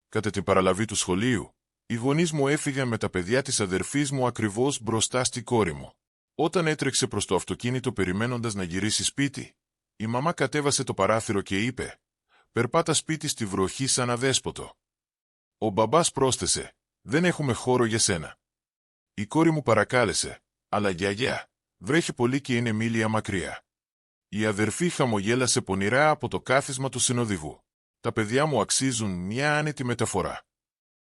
Κατά την παραλαβή του σχολείου, οι γονείς μου έφυγαν με τα παιδιά της αδερφής μου ακριβώς μπροστά στη κόρη μου. Όταν έτρεξε προς το αυτοκίνητο περιμένοντας να γυρίσει σπίτι, η μαμά κατέβασε το παράθυρο και είπε «Περπάτα σπίτι στη βροχή σαν αδέσποτο». Ο μπαμπάς πρόσθεσε «Δεν έχουμε χώρο για σένα». Η κόρη μου παρακάλεσε «Αλλά γιαγιά, βρέχει πολύ και είναι μίλια μακριά». Η αδερφή χαμογέλασε πονηρά από το κάθισμα του συνοδηγού. «Τα παιδιά μου αξίζουν μια άνετη μεταφορά».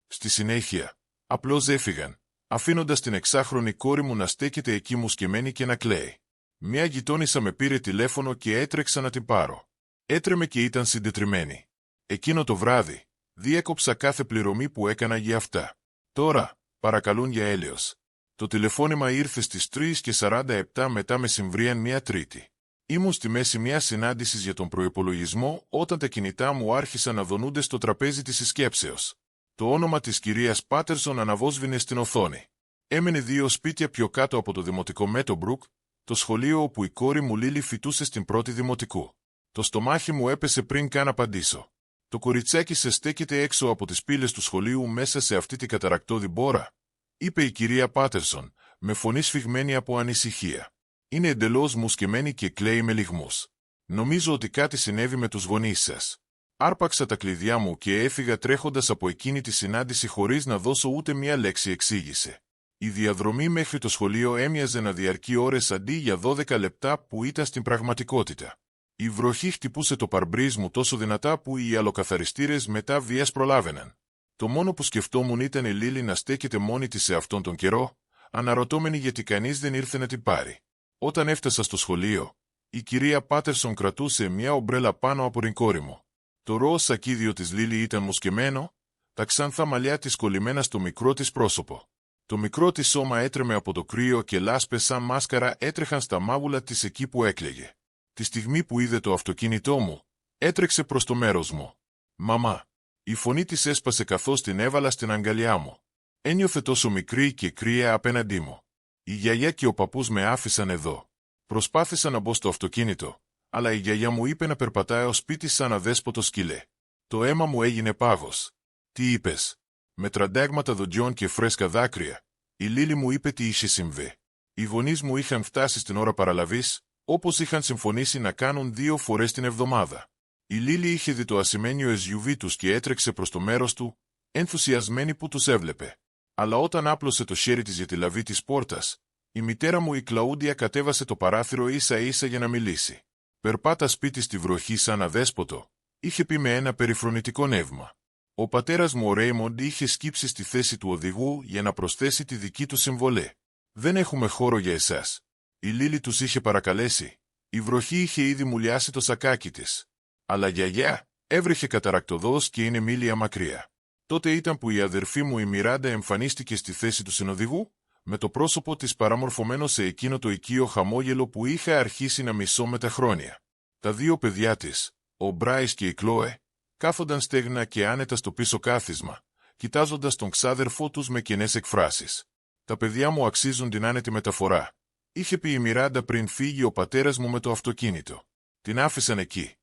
Στη συνέχεια, απλώς έφυγαν, αφήνοντας την 6χρονη κόρη μου να στέκεται εκεί μουσκεμένη και να κλαίει. Μια γειτόνισσα με πήρε τηλέφωνο και έτρεξα να την πάρω. Έτρεμε και ήταν συντετριμμένη. Εκείνο το βράδυ, διέκοψα κάθε πληρωμή που έκανα για αυτά. Τώρα, παρακαλούν για έλεος. Το τηλεφώνημα ήρθε στις 3:47 μετά μεσημβρίαν μια Τρίτη. Ήμουν στη μέση μιας συνάντησης για τον προϋπολογισμό όταν τα κινητά μου άρχισαν να δονούνται στο τραπέζι της συσκέψεως. Το όνομα της κυρίας Πάτερσον αναβόσβηνε στην οθόνη. Έμενε 2 σπίτια πιο κάτω από το δημοτικό Μέτομπρουκ, το σχολείο όπου η κόρη μου Λίλη φοιτούσε στην πρώτη δημοτικού. Το στομάχι μου έπεσε πριν καν απαντήσω. Το κοριτσάκι σε στέκεται έξω από τις πύλες του σχολείου μέσα σε αυτή την καταρακτώδη μπόρα, είπε η κυρία Πάτερσον, με φωνή σφιγμένη από ανησυχία. Είναι εντελώς μουσκεμένη και κλαίει με λυγμούς. Νομίζω ότι κάτι συνέβη με τους γονείς σας. Άρπαξα τα κλειδιά μου και έφυγα τρέχοντας από εκείνη τη συνάντηση χωρίς να δώσω ούτε μία λέξη εξήγησε. Η διαδρομή μέχρι το σχολείο έμοιαζε να διαρκεί ώρες αντί για 12 λεπτά που ήταν στην πραγματικότητα. Η βροχή χτυπούσε το παρμπρίζ μου τόσο δυνατά που οι αλλοκαθαριστήρες μετά βίας προλάβαιναν. Το μόνο που σκεφτόμουν ήταν η Λίλη να στέκεται μόνη της σε αυτόν τον καιρό, αναρωτώμενη γιατί κανείς δεν ήρθε να την πάρει. Όταν έφτασα στο σχολείο, η κυρία Πάτερσον κρατούσε μια ομπρέλα πάνω από την κόρη μου. Το ροζ σακίδιο της Λίλη ήταν μουσκεμένο, τα ξανθά μαλλιά της κολλημένα στο μικρό της πρόσωπο. Το μικρό της σώμα έτρεμε από το κρύο και λάσπες σαν μάσκαρα έτρεχαν στα μάγουλα της εκεί που έκλαιγε. Τη στιγμή που είδε το αυτοκίνητό μου, έτρεξε προς το μέρος μου. «Μαμά». Η φωνή της έσπασε καθώς την έβαλα στην αγκαλιά μου. Ένιωθε τόσο μικρή και κρύα απέναντί μου. Η γιαγιά και ο παππούς με άφησαν εδώ. Προσπάθησα να μπω στο αυτοκίνητο, αλλά η γιαγιά μου είπε να περπατάω ως σπίτι σαν αδέσποτο σκυλέ. Το αίμα μου έγινε πάγος. «Τι είπες?» Με τραντάγματα δοντιών και φρέσκα δάκρυα, η Λίλη μου είπε τι είχε συμβεί. Οι γονείς μου είχαν φτάσει στην ώρα παραλαβής, όπως είχαν συμφωνήσει να κάνουν 2 φορές την εβδομάδα. Η Λίλη είχε δει το ασημένιο SUV τους και έτρεξε προς το μέρος του, ενθουσιασμένη που τους έβλεπε. Αλλά όταν άπλωσε το χέρι της για τη λαβή της πόρτας, η μητέρα μου η Κλαούντια κατέβασε το παράθυρο ίσα-ίσα για να μιλήσει. «Περπάτα σπίτι στη βροχή σαν αδέσποτο», είχε πει με ένα περιφρονητικό νεύμα. Ο πατέρας μου ο Ρέιμοντ είχε σκύψει στη θέση του οδηγού για να προσθέσει τη δική του συμβολή. «Δεν έχουμε χώρο για εσάς». Η Λίλη τους είχε παρακαλέσει. Η βροχή είχε ήδη μουλιάσει το σακάκι της. «Αλλά γιαγιά», έβρεχε καταρακτωδώς και είναι μίλια μακριά. Τότε ήταν που η αδερφή μου η Μιράντα εμφανίστηκε στη θέση του συνοδηγού, με το πρόσωπο της παραμορφωμένο σε εκείνο το οικείο χαμόγελο που είχα αρχίσει να μισώ με τα χρόνια. Τα 2 παιδιά της, ο Μπράις και η Κλόε, κάθονταν στέγνα και άνετα στο πίσω κάθισμα, κοιτάζοντας τον ξάδερφό τους με κενές εκφράσεις. «Τα παιδιά μου αξίζουν την άνετη μεταφορά», είχε πει η Μιράντα πριν φύγει ο πατέρας μου με το αυτοκίνητο. Την άφησαν εκεί.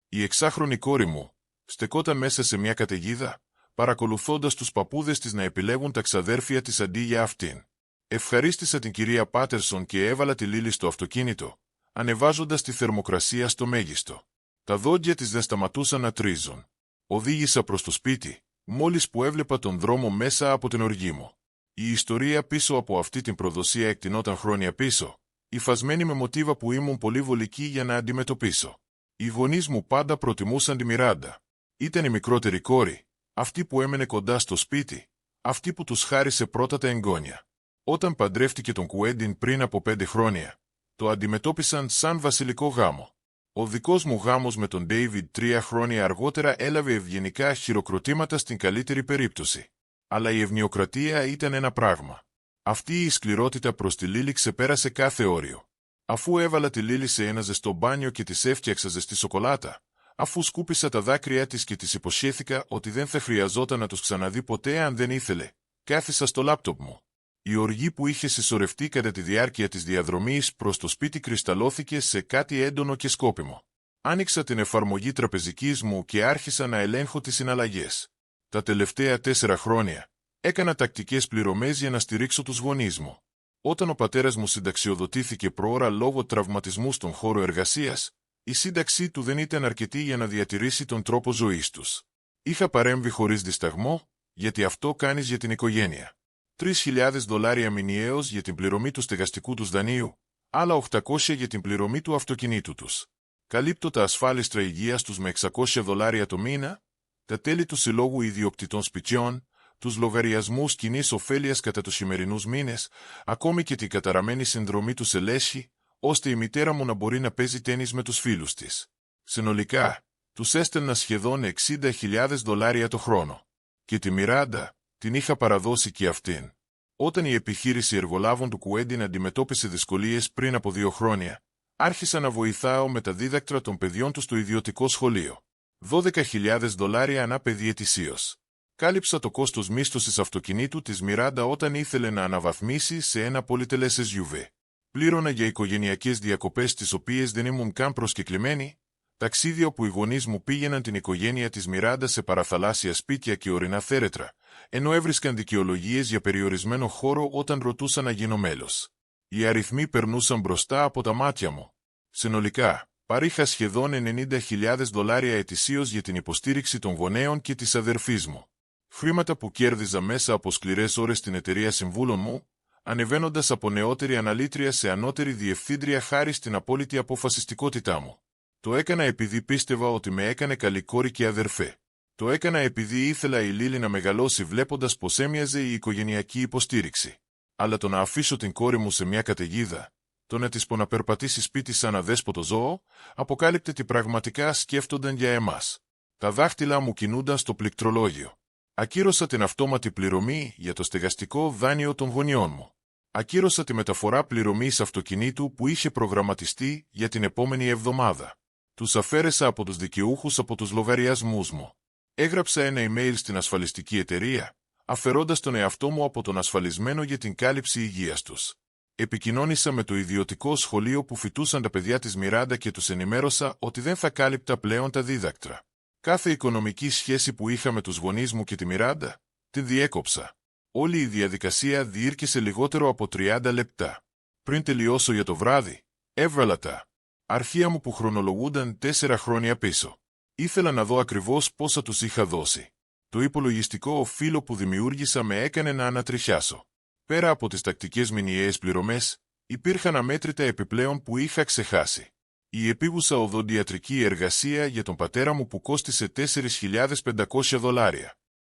Η 6χρονη κόρη μου στεκόταν μέσα σε μια καταιγίδα, παρακολουθώντας τους παππούδες της να επιλέγουν τα ξαδέρφια της αντί για αυτήν. Ευχαρίστησα την κυρία Πάτερσον και έβαλα τη Λίλη στο αυτοκίνητο, ανεβάζοντας τη θερμοκρασία στο μέγιστο. Τα δόντια της δεν σταματούσαν να τρίζουν. Οδήγησα προς το σπίτι, μόλις που έβλεπα τον δρόμο μέσα από την οργή μου. Η ιστορία πίσω από αυτή την προδοσία εκτινόταν χρόνια πίσω, υφασμένη με μοτίβα που ήμουν πολύ βολική για να αντιμετωπίσω. Οι γονείς μου πάντα προτιμούσαν τη Μιράντα. Ήταν η μικρότερη κόρη, αυτή που έμενε κοντά στο σπίτι, αυτή που τους χάρισε πρώτα τα εγγόνια. Όταν παντρεύτηκε τον Κουέντιν πριν από 5 χρόνια, το αντιμετώπισαν σαν βασιλικό γάμο. Ο δικός μου γάμος με τον Ντέιβιντ 3 χρόνια αργότερα έλαβε ευγενικά χειροκροτήματα στην καλύτερη περίπτωση. Αλλά η ευνοιοκρατία ήταν ένα πράγμα. Αυτή η σκληρότητα προς τη Λίλη ξεπέρασε κάθε όριο. Αφού έβαλα τη Λίλη σε ένα ζεστό μπάνιο και της έφτιαξα ζεστή σοκολάτα, αφού σκούπισα τα δάκρυά της και της υποσχέθηκα ότι δεν θα χρειαζόταν να τους ξαναδεί ποτέ αν δεν ήθελε, κάθισα στο λάπτοπ μου. Η οργή που είχε συσσωρευτεί κατά τη διάρκεια της διαδρομής προς το σπίτι κρυσταλλώθηκε σε κάτι έντονο και σκόπιμο. Άνοιξα την εφαρμογή τραπεζικής μου και άρχισα να ελέγχω τις συναλλαγές. Τα τελευταία 4 χρόνια έκανα τακτικές πληρωμές για να στηρίξω τους γονείς μου. Όταν ο πατέρας μου συνταξιοδοτήθηκε προώρα λόγω τραυματισμού στον χώρο εργασίας, η σύνταξή του δεν ήταν αρκετή για να διατηρήσει τον τρόπο ζωής τους. Είχα παρέμβει χωρίς δισταγμό, γιατί αυτό κάνεις για την οικογένεια. $3.000 μηνιαίως για την πληρωμή του στεγαστικού τους δανείου, άλλα 800 για την πληρωμή του αυτοκινήτου τους. Καλύπτω τα ασφάλιστρα υγείας τους με $600 το μήνα, τα τέλη του συλλόγου ιδιοκτητών σπιτιών, τους λογαριασμούς κοινής ωφέλειας κατά τους σημερινούς μήνες, ακόμη και την καταραμένη συνδρομή του σε λέσχη, ώστε η μητέρα μου να μπορεί να παίζει τένις με τους φίλους της. Συνολικά, τους έστελνα σχεδόν $60.000 το χρόνο. Και τη Μιράντα την είχα παραδώσει και αυτήν. Όταν η επιχείρηση εργολάβων του Κουέντιν αντιμετώπισε δυσκολίες πριν από 2 χρόνια, άρχισα να βοηθάω με τα δίδακτρα των παιδιών του στο ιδιωτικό σχολείο. $12.000 ανά παιδί ετησίως. Κάλυψα το κόστος μίσθωσης αυτοκινήτου της Μιράντα όταν ήθελε να αναβαθμίσει σε ένα πολυτελές SUV. Πλήρωνα για οικογενειακές διακοπές τις οποίες δεν ήμουν καν προσκεκλημένοι, ταξίδια όπου οι γονείς μου πήγαιναν την οικογένεια της Μιράντα σε παραθαλάσσια σπίτια και ορεινά θέρετρα, ενώ έβρισκαν δικαιολογίες για περιορισμένο χώρο όταν ρωτούσαν να γίνω μέλος. Οι αριθμοί περνούσαν μπροστά από τα μάτια μου. Συνολικά, παρήχα σχεδόν $90.000 ετησίως για την υποστήριξη των γονέων και της αδερφής μου. Χρήματα που κέρδιζα μέσα από σκληρές ώρες στην εταιρεία συμβούλων μου, ανεβαίνοντας από νεότερη αναλήτρια σε ανώτερη διευθύντρια χάρη στην απόλυτη αποφασιστικότητά μου. Το έκανα επειδή πίστευα ότι με έκανε καλή κόρη και αδερφέ. Το έκανα επειδή ήθελα η Λίλη να μεγαλώσει βλέποντας πως έμοιαζε η οικογενειακή υποστήριξη. Αλλά το να αφήσω την κόρη μου σε μια καταιγίδα, το να της πω να περπατήσει σπίτι σαν αδέσποτο ζώο, αποκάλυπτε τι πραγματικά σκέφτονταν για εμάς. Τα δάχτυλά μου κινούνταν στο πληκτρολόγιο. Ακύρωσα την αυτόματη πληρωμή για το στεγαστικό δάνειο των γονιών μου. Ακύρωσα τη μεταφορά πληρωμής αυτοκινήτου που είχε προγραμματιστεί για την επόμενη εβδομάδα. Τους αφαίρεσα από τους δικαιούχους από τους λογαριασμούς μου. Έγραψα ένα email στην ασφαλιστική εταιρεία, αφαιρώντας τον εαυτό μου από τον ασφαλισμένο για την κάλυψη υγείας τους. Επικοινώνησα με το ιδιωτικό σχολείο που φοιτούσαν τα παιδιά της Μιράντα και τους ενημέρωσα ότι δεν θα κάλυπτα πλέον τα δίδακτρα. Κάθε οικονομική σχέση που είχα με τους γονείς μου και τη Μιράντα, την διέκοψα. Όλη η διαδικασία διήρκησε λιγότερο από 30 λεπτά. Πριν τελειώσω για το βράδυ, έβγαλα τα αρχεία μου που χρονολογούνταν 4 χρόνια πίσω. Ήθελα να δω ακριβώς πόσα τους είχα δώσει. Το υπολογιστικό φύλλο που δημιούργησα με έκανε να ανατριχιάσω. Πέρα από τις τακτικές μηνιαίες πληρωμές, υπήρχαν αμέτρητα επιπλέον που είχα ξεχάσει. Η επίγουσα οδοντιατρική εργασία για τον πατέρα μου που κόστισε $4.500.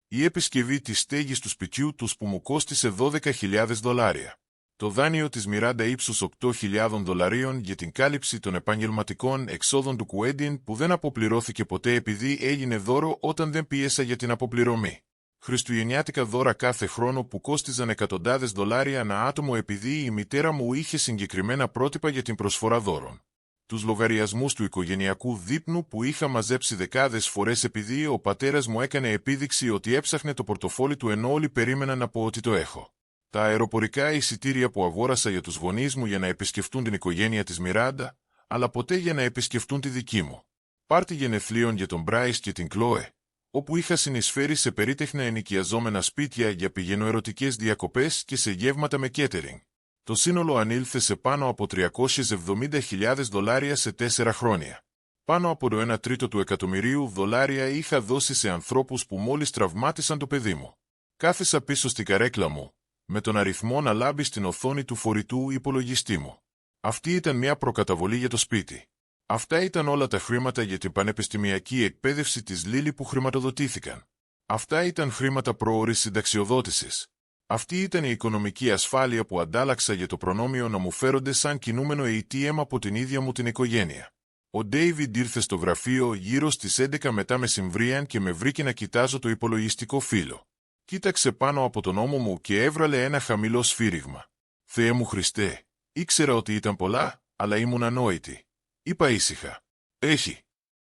Η επισκευή της στέγης του σπιτιού τους που μου κόστισε $12.000. Το δάνειο της Μιράντα ύψους $8.000 για την κάλυψη των επαγγελματικών εξόδων του Κουέντιν που δεν αποπληρώθηκε ποτέ επειδή έγινε δώρο όταν δεν πίεσα για την αποπληρωμή. Χριστουγεννιάτικα δώρα κάθε χρόνο που κόστιζαν εκατοντάδες δολάρια ανά άτομο επειδή η μητέρα μου είχε συγκεκριμένα πρότυπα για την προσφορά δώρων. Τους λογαριασμούς του οικογενειακού δείπνου που είχα μαζέψει δεκάδες φορές επειδή ο πατέρας μου έκανε επίδειξη ότι έψαχνε το πορτοφόλι του ενώ όλοι περίμεναν να πω ότι το έχω. Τα αεροπορικά εισιτήρια που αγόρασα για τους γονείς μου για να επισκεφτούν την οικογένεια της Μιράντα, αλλά ποτέ για να επισκεφτούν τη δική μου. Πάρτι γενεθλίων για τον Μπράις και την Κλόε, όπου είχα συνεισφέρει σε περίτεχνα ενοικιαζόμενα σπίτια για πηγαινοερωτικές διακοπές και σε γεύματα με κέτερινγκ. Το σύνολο ανήλθε σε πάνω από $370.000 σε 4 χρόνια. Πάνω από το 1/3 του εκατομμυρίου δολάρια είχα δώσει σε ανθρώπους που μόλις τραυμάτισαν το παιδί μου. Κάθισα πίσω στην καρέκλα μου, με τον αριθμό να λάμπει στην οθόνη του φορητού υπολογιστή μου. Αυτή ήταν μια προκαταβολή για το σπίτι. Αυτά ήταν όλα τα χρήματα για την πανεπιστημιακή εκπαίδευση της Λίλη που χρηματοδοτήθηκαν. Αυτά ήταν χρήματα πρόωρης συνταξιοδότησης. Αυτή ήταν η οικονομική ασφάλεια που αντάλλαξα για το προνόμιο να μου φέρονται σαν κινούμενο ATM από την ίδια μου την οικογένεια. Ο Ντέιβιντ ήρθε στο γραφείο γύρω στις 11 μετά μεσημβρίαν και με βρήκε να κοιτάζω το υπολογιστικό φύλλο. Κοίταξε πάνω από τον ώμο μου και έβραλε ένα χαμηλό σφύριγμα. «Θεέ μου Χριστέ, ήξερα ότι ήταν πολλά, αλλά ήμουν ανόητη». Είπα ήσυχα. «Έχει».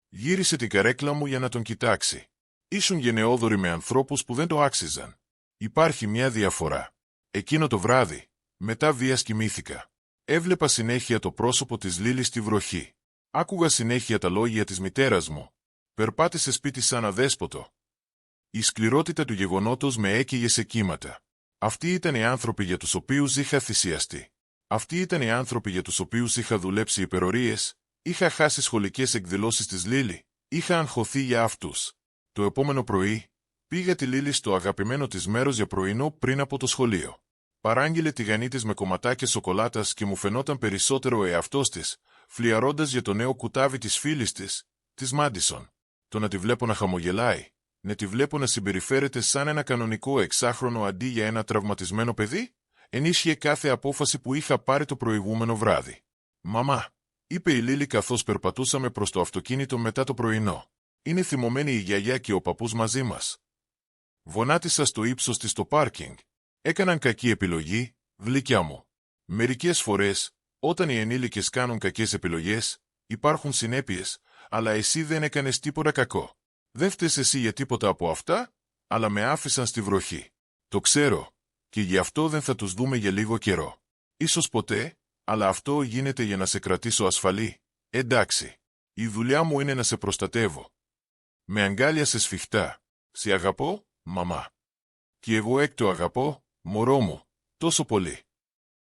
Γύρισε την καρέκλα μου για να τον κοιτάξει. Ήσουν γενναιόδοροι με ανθρώπους που δεν το άξιζαν. Υπάρχει μια διαφορά. Εκείνο το βράδυ, μετά βίας κοιμήθηκα. Έβλεπα συνέχεια το πρόσωπο της Λίλη στη βροχή. Άκουγα συνέχεια τα λόγια της μητέρας μου. Περπάτησε σπίτι σαν αδέσποτο. Η σκληρότητα του γεγονότος με έκαιγε σε κύματα. Αυτοί ήταν οι άνθρωποι για τους οποίους είχα θυσιαστεί. Αυτοί ήταν οι άνθρωποι για τους οποίους είχα δουλέψει υπερορίες, είχα χάσει σχολικές εκδηλώσεις της Λίλη, είχα αγχωθεί για αυτούς. Το επόμενο πρωί, πήγα τη Λίλη στο αγαπημένο της μέρος για πρωινό πριν από το σχολείο. Παράγγειλε τηγανίτες με κομματάκια σοκολάτας και μου φαινόταν περισσότερο ο εαυτός της, φλιαρώντας για το νέο κουτάβι της φίλης της Μάντισον. Το να τη βλέπω να χαμογελάει, να τη βλέπω να συμπεριφέρεται σαν ένα κανονικό εξάχρονο αντί για ένα τραυματισμένο παιδί, ενίσχυε κάθε απόφαση που είχα πάρει το προηγούμενο βράδυ. «Μαμά», είπε η Λίλη καθώς περπατούσαμε προς το αυτοκίνητο μετά το πρωινό. «Είναι θυμωμένη η γιαγιά και ο παππούς μαζί μας». Βονάτισα στο ύψος της στο πάρκινγκ. Έκαναν κακή επιλογή, γλυκιά μου. Μερικές φορές, όταν οι ενήλικες κάνουν κακές επιλογές, υπάρχουν συνέπειες, αλλά εσύ δεν έκανες τίποτα κακό. Δεν φταίς εσύ για τίποτα από αυτά, αλλά με άφησαν στη βροχή. Το ξέρω, και γι' αυτό δεν θα τους δούμε για λίγο καιρό. Ίσως ποτέ, αλλά αυτό γίνεται για να σε κρατήσω ασφαλή. Εντάξει. Η δουλειά μου είναι να σε προστατεύω. Με αγκάλιασε σφιχτά. Σε αγαπώ, μαμά. Και εγώ το αγαπώ, μωρό μου, τόσο πολύ.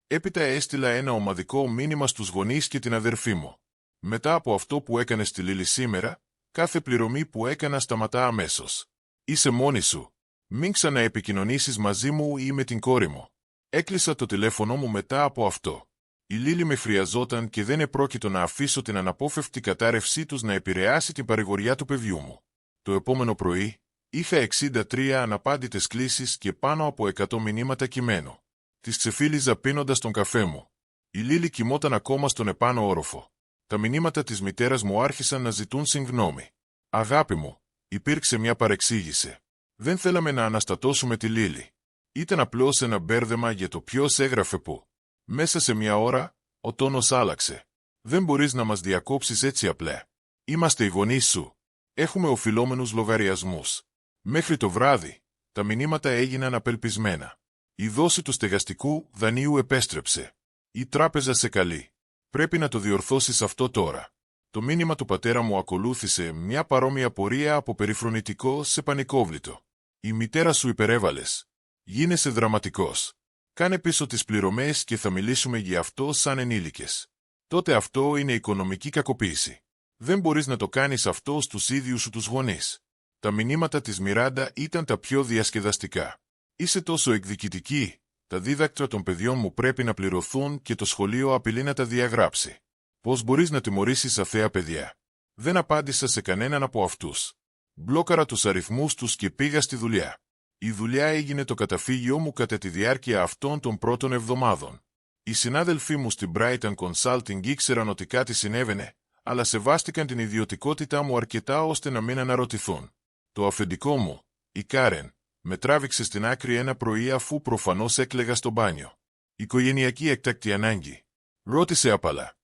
Έπειτα έστειλα ένα ομαδικό μήνυμα στους γονείς και την αδερφή μου. Μετά από αυτό που έκανε στη Λίλη σήμερα, κάθε πληρωμή που έκανα σταματά αμέσως. Είσαι μόνη σου. Μην ξαναεπικοινωνήσεις μαζί μου ή με την κόρη μου. Έκλεισα το τηλέφωνο μου μετά από αυτό. Η Λίλη με χρειαζόταν και δεν επρόκειτο να αφήσω την αναπόφευκτη κατάρρευσή τους να επηρεάσει την παρηγοριά του παιδιού μου. Το επόμενο πρωί, είχα 63 αναπάντητες κλήσεις και πάνω από 100 μηνύματα κειμένου. Τις ξεφύλιζα πίνοντας τον καφέ μου. Η Λίλη κοιμόταν ακόμα στον επάνω όροφο. Τα μηνύματα της μητέρας μου άρχισαν να ζητούν συγγνώμη. «Αγάπη μου», υπήρξε μια παρεξήγηση. Δεν θέλαμε να αναστατώσουμε τη Λίλη. Ήταν απλώς ένα μπέρδεμα για το ποιος έγραφε πού. Μέσα σε μια ώρα, ο τόνος άλλαξε. «Δεν μπορείς να μας διακόψεις έτσι απλά. Είμαστε οι γονείς σου. Έχουμε οφειλόμενους λογαριασμούς». Μέχρι το βράδυ, τα μηνύματα έγιναν απελπισμένα. Η δόση του στεγαστικού δανείου επέστρεψε. Η τράπεζα σε καλεί. Πρέπει να το διορθώσεις αυτό τώρα. Το μήνυμα του πατέρα μου ακολούθησε μια παρόμοια πορεία από περιφρονητικό σε πανικόβλητο. Η μητέρα σου υπερέβαλες. Γίνεσαι δραματικός. Κάνε πίσω τις πληρωμές και θα μιλήσουμε για αυτό σαν ενήλικες. Τότε αυτό είναι οικονομική κακοποίηση. Δεν μπορείς να το κάνεις αυτό στους ίδιους σου τους γονείς. Τα μηνύματα της Μιράντα ήταν τα πιο διασκεδαστικά. «Είσαι τόσο εκδικητική. Τα δίδακτρα των παιδιών μου πρέπει να πληρωθούν και το σχολείο απειλεί να τα διαγράψει. Πώς μπορείς να τιμωρήσεις αθώα παιδιά?» Δεν απάντησα σε κανέναν από αυτούς. Μπλόκαρα τους αριθμούς τους και πήγα στη δουλειά. Η δουλειά έγινε το καταφύγιό μου κατά τη διάρκεια αυτών των πρώτων εβδομάδων. Οι συνάδελφοί μου στην Brighton Consulting ήξεραν ότι κάτι συνέβαινε, αλλά σεβάστηκαν την ιδιωτικότητά μου αρκετά ώστε να μην αναρωτηθούν. Το αφεντικό μου, η Κάρεν, με τράβηξε στην άκρη ένα πρωί αφού προφανώς έκλαιγα στο μπάνιο. «Οικογενειακή έκτακτη ανάγκη», ρώτησε απαλά.